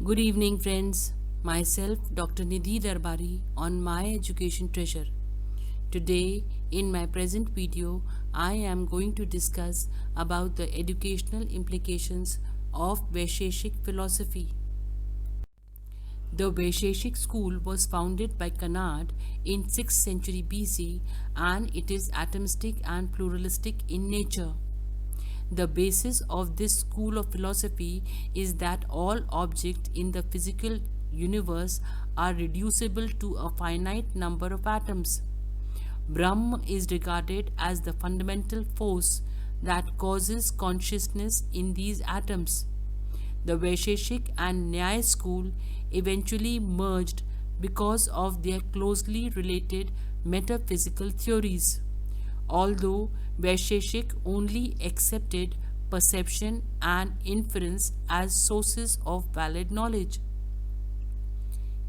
Good evening, friends. Myself, Dr. Nidhi Darbari, on My Education Treasure. Today, in my present video, I am going to discuss about the educational implications of Vaisheshik philosophy. The Vaisheshik school was founded by Kanad in 6th century BC and it is atomistic and pluralistic in nature. The basis of this school of philosophy is that all objects in the physical universe are reducible to a finite number of atoms. Brahma is regarded as the fundamental force that causes consciousness in these atoms. The Vaisheshik and Nyaya school eventually merged because of their closely related metaphysical theories. Although Vaisheshik only accepted perception and inference as sources of valid knowledge.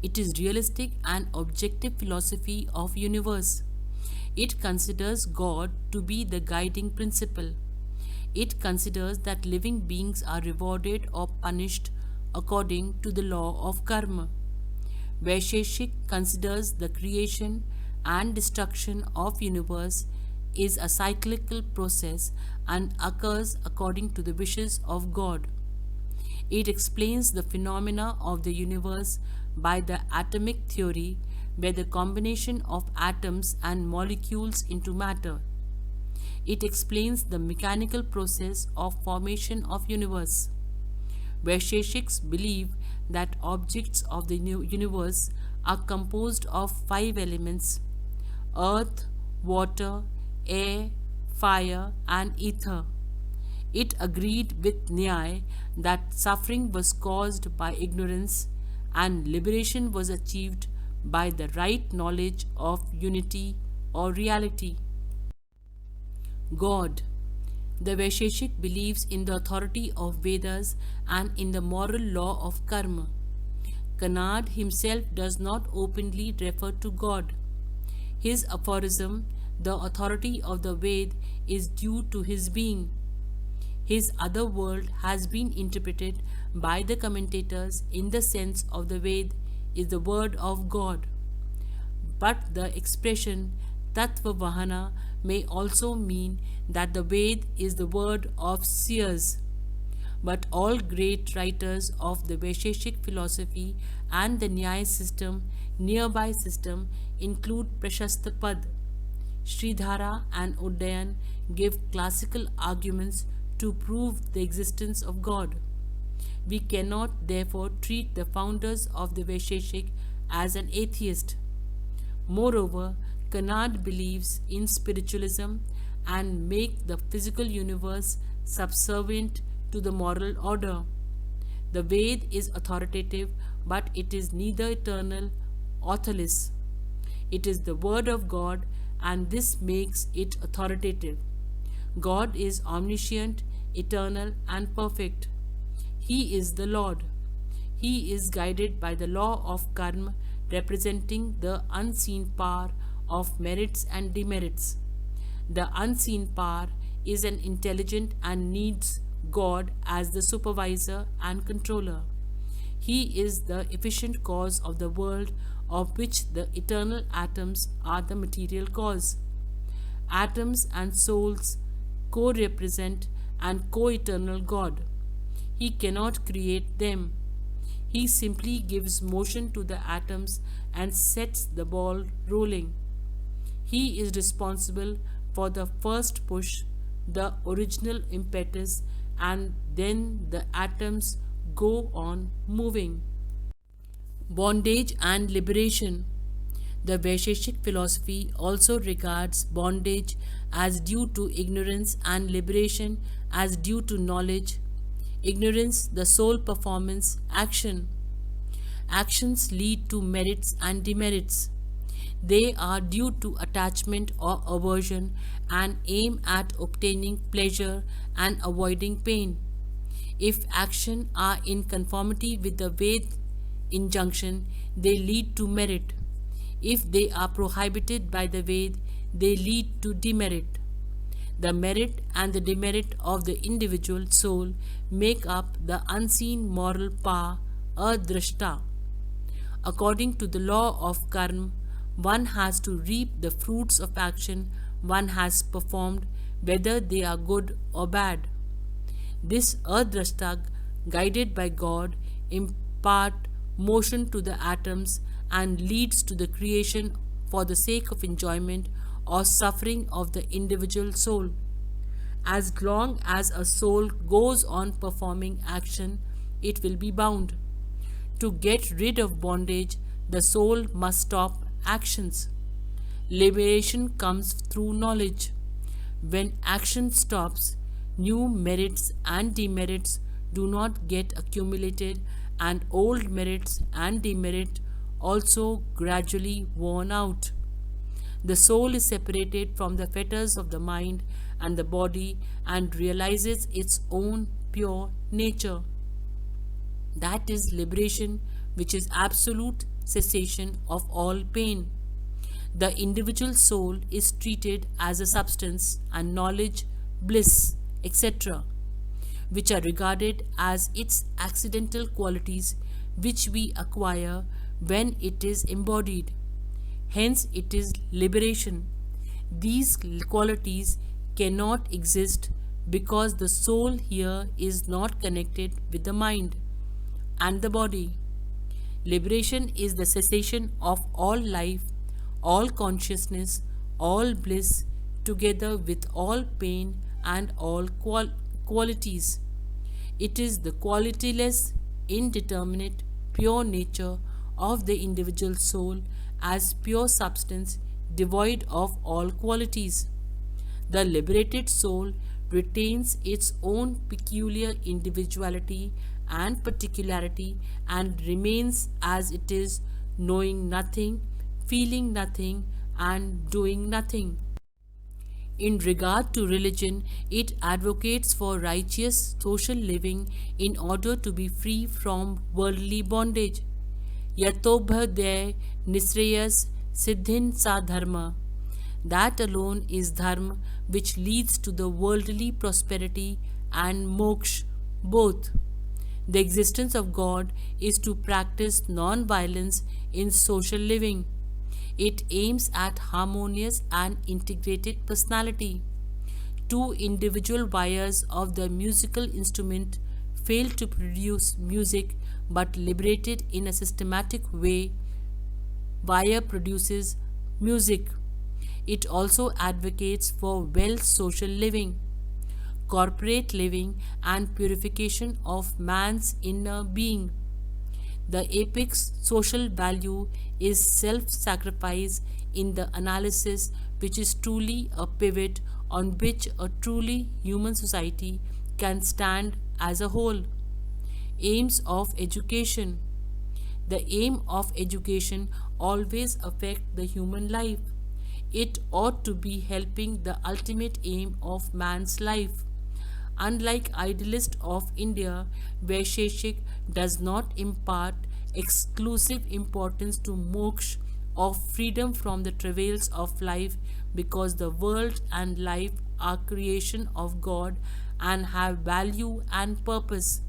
It is realistic and objective philosophy of universe. It considers God to be the guiding principle. It considers that living beings are rewarded or punished according to the law of karma. Vaisheshik considers the creation and destruction of universe is a cyclical process and occurs according to the wishes of God. It explains the phenomena of the universe by the atomic theory, where the combination of atoms and molecules into matter. It explains the mechanical process of formation of universe. Vaisheshiks believe that objects of the universe are composed of 5 elements: earth, water, air, fire, and ether. It agreed with Nyaya that suffering was caused by ignorance and liberation was achieved by the right knowledge of unity or reality. God. The Vaisheshik believes in the authority of Vedas and in the moral law of karma. Kanad himself does not openly refer to God. His aphorism, the authority of the Ved, is due to his being. His other world has been interpreted by the commentators in the sense of the Ved is the word of God. But the expression Tattva Vahana may also mean that the Ved is the word of seers. But all great writers of the Vaisheshik philosophy and the Nyaya system, nearby system, include Prashastapad. Sridhara and Uddayan give classical arguments to prove the existence of God. We cannot therefore treat the founders of the Vaisheshik as an atheist. Moreover, Kanad believes in spiritualism and make the physical universe subservient to the moral order. The Ved is authoritative, but it is neither eternal or authorless. It is the word of God, and this makes it authoritative. God is omniscient, eternal, and perfect. He is the Lord. He is guided by the law of karma, representing the unseen power of merits and demerits. The unseen power is an intelligent and needs God as the supervisor and controller. He is the efficient cause of the world, of which the eternal atoms are the material cause. Atoms and souls co-represent and co-eternal God. He cannot create them. He simply gives motion to the atoms and sets the ball rolling. He is responsible for the first push, the original impetus, and then the atoms go on moving. Bondage and liberation. The Vaisheshik philosophy also regards bondage as due to ignorance and liberation as due to knowledge. Ignorance, the sole performance, action. Actions lead to merits and demerits. They are due to attachment or aversion and aim at obtaining pleasure and avoiding pain. If actions are in conformity with the Ved injunction, they lead to merit. If they are prohibited by the Ved, they lead to demerit. The merit and the demerit of the individual soul make up the unseen moral power adrashta. According to the law of karma, one has to reap the fruits of action one has performed, whether they are good or bad. This adrashta, guided by God, impart motion to the atoms and leads to the creation for the sake of enjoyment or suffering of the individual soul. As long as a soul goes on performing action, it will be bound. To get rid of bondage, the soul must stop actions. Liberation comes through knowledge. When action stops, new merits and demerits do not get accumulated, and old merits and demerit also gradually worn out. The soul is separated from the fetters of the mind and the body and realizes its own pure nature. That is liberation, which is absolute cessation of all pain. The individual soul is treated as a substance and knowledge, bliss, etc., which are regarded as its accidental qualities which we acquire when it is embodied. Hence, it is liberation. These qualities cannot exist because the soul here is not connected with the mind and the body. Liberation is the cessation of all life, all consciousness, all bliss, together with all pain and all qualities. It is the qualityless, indeterminate, pure nature of the individual soul as pure substance devoid of all qualities. The liberated soul retains its own peculiar individuality and particularity and remains as it is, knowing nothing, feeling nothing, and doing nothing. In regard to religion, it advocates for righteous social living in order to be free from worldly bondage. Yatobhadya nisreyas siddhin sa dharma. That alone is dharma which leads to the worldly prosperity and moksha both. The existence of God is to practice non-violence in social living. It aims at harmonious and integrated personality. Two individual wires of the musical instrument fail to produce music, but liberated in a systematic way, wire produces music. It also advocates for well social living, corporate living, and purification of man's inner being. The apex social value is self-sacrifice in the analysis, which is truly a pivot on which a truly human society can stand as a whole. Aims of education. The aim of education always affects the human life. It ought to be helping the ultimate aim of man's life. Unlike idealist of India, Vaisheshik does not impart exclusive importance to moksha or freedom from the travails of life, because the world and life are creation of God and have value and purpose.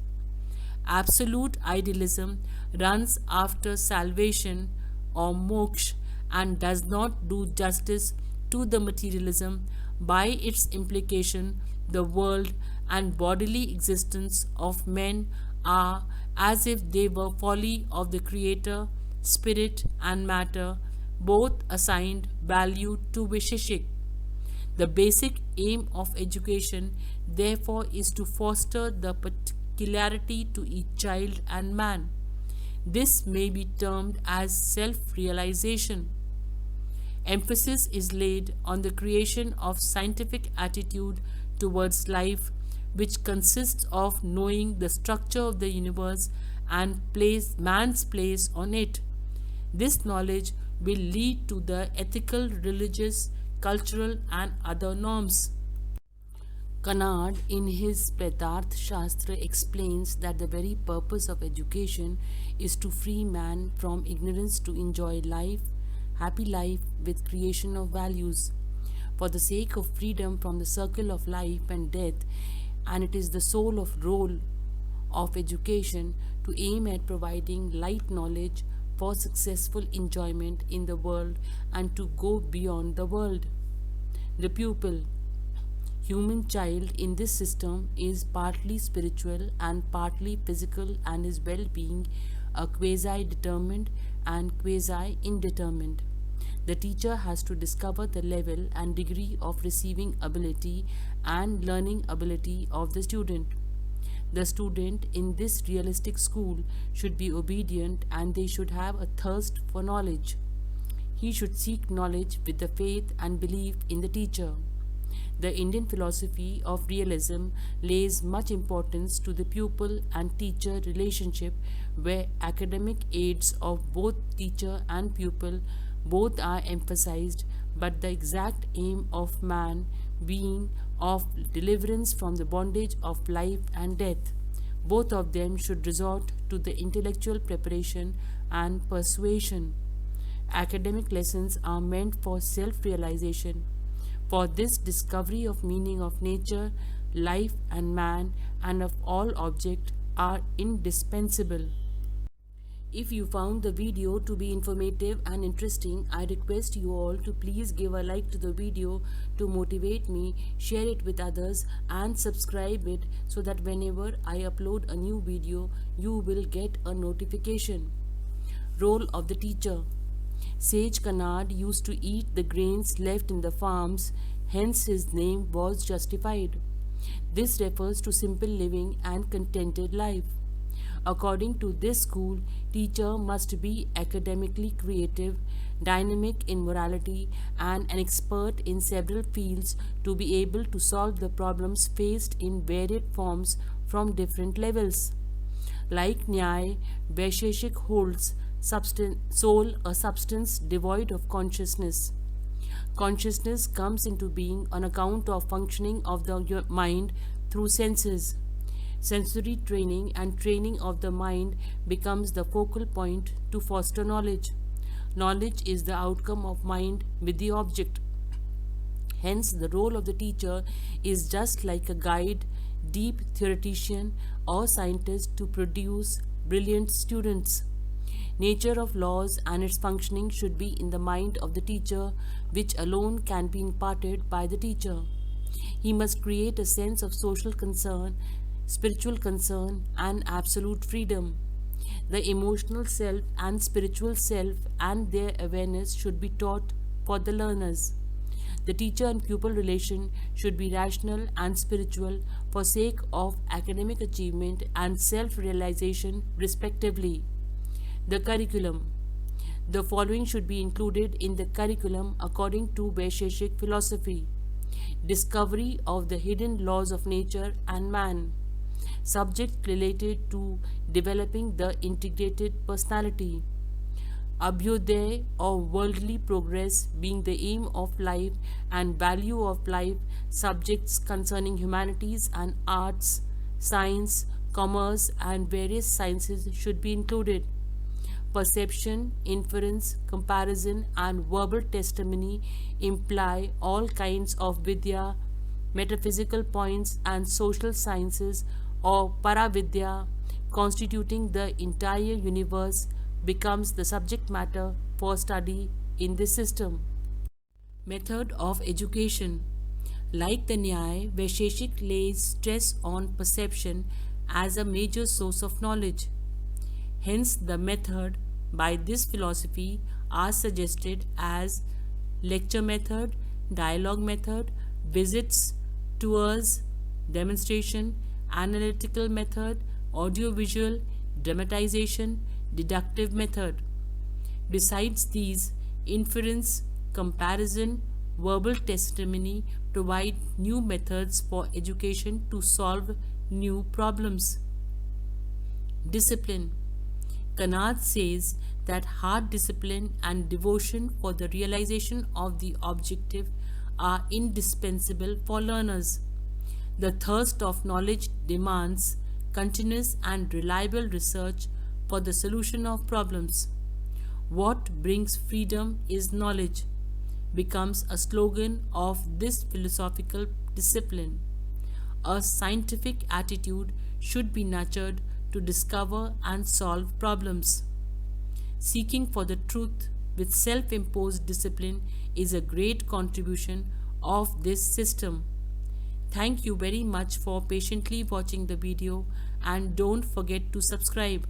Absolute idealism runs after salvation or moksha and does not do justice to the materialism. By its implication, the world and bodily existence of men are as if they were folly of the Creator, spirit and matter, both assigned value to Vaisheshik. The basic aim of education, therefore, is to foster the particularity to each child and man. This may be termed as self-realization. Emphasis is laid on the creation of scientific attitude towards life, which consists of knowing the structure of the universe and man's place on it. This knowledge will lead to the ethical, religious, cultural and other norms. Kanad, in his Petarth Shastra, explains that the very purpose of education is to free man from ignorance to enjoy life, happy life with creation of values. For the sake of freedom from the circle of life and death, and it is the sole of role of education to aim at providing light knowledge for successful enjoyment in the world and to go beyond the world. The pupil, human child in this system, is partly spiritual and partly physical, and his well being a quasi determined and quasi indetermined. The teacher has to discover the level and degree of receiving ability and learning ability of the student. The student in this realistic school should be obedient and they should have a thirst for knowledge. He should seek knowledge with the faith and belief in the teacher. The Indian philosophy of realism lays much importance to the pupil and teacher relationship, where academic aids of both teacher and pupil both are emphasized, but the exact aim of man being of deliverance from the bondage of life and death. Both of them should resort to the intellectual preparation and persuasion. Academic lessons are meant for self-realization, for this discovery of meaning of nature, life and man and of all objects are indispensable. If you found the video to be informative and interesting, I request you all to please give a like to the video to motivate me, share it with others and subscribe it so that whenever I upload a new video, you will get a notification. Role of the teacher. Sage Kanad used to eat the grains left in the farms, hence his name was justified. This refers to simple living and contented life. According to this school, teacher must be academically creative, dynamic in morality, and an expert in several fields to be able to solve the problems faced in varied forms from different levels. Like Nyay, Vaisheshik holds soul a substance devoid of consciousness. Consciousness comes into being on account of functioning of the mind through senses. Sensory training and training of the mind becomes the focal point to foster knowledge. Knowledge is the outcome of mind with the object. Hence, the role of the teacher is just like a guide, deep theoretician or scientist to produce brilliant students. Nature of laws and its functioning should be in the mind of the teacher, which alone can be imparted by the teacher. He must create a sense of social concern, spiritual concern and absolute freedom. The emotional self and spiritual self and their awareness should be taught for the learners. The teacher and pupil relation should be rational and spiritual for sake of academic achievement and self-realization respectively. The curriculum. The following should be included in the curriculum according to Vaisheshik philosophy. Discovery of the hidden laws of nature and man. Subject related to developing the integrated personality. Abhyodaya or worldly progress being the aim of life and value of life, subjects concerning humanities and arts, science, commerce and various sciences should be included. Perception, inference, comparison and verbal testimony imply all kinds of vidya, metaphysical points and social sciences or paravidya constituting the entire universe becomes the subject matter for study in this system. Method of education. Like the Nyay, Vaisheshik lays stress on perception as a major source of knowledge. Hence, the method by this philosophy are suggested as lecture method, dialogue method, visits, tours, demonstration, analytical method, audiovisual, dramatization, deductive method. Besides these, inference, comparison, verbal testimony provide new methods for education to solve new problems. Discipline. Kanad says that hard discipline and devotion for the realization of the objective are indispensable for learners. The thirst of knowledge demands continuous and reliable research for the solution of problems. What brings freedom is knowledge becomes a slogan of this philosophical discipline. A scientific attitude should be nurtured to discover and solve problems. Seeking for the truth with self imposed discipline is a great contribution of this system. Thank you very much for patiently watching the video and don't forget to subscribe.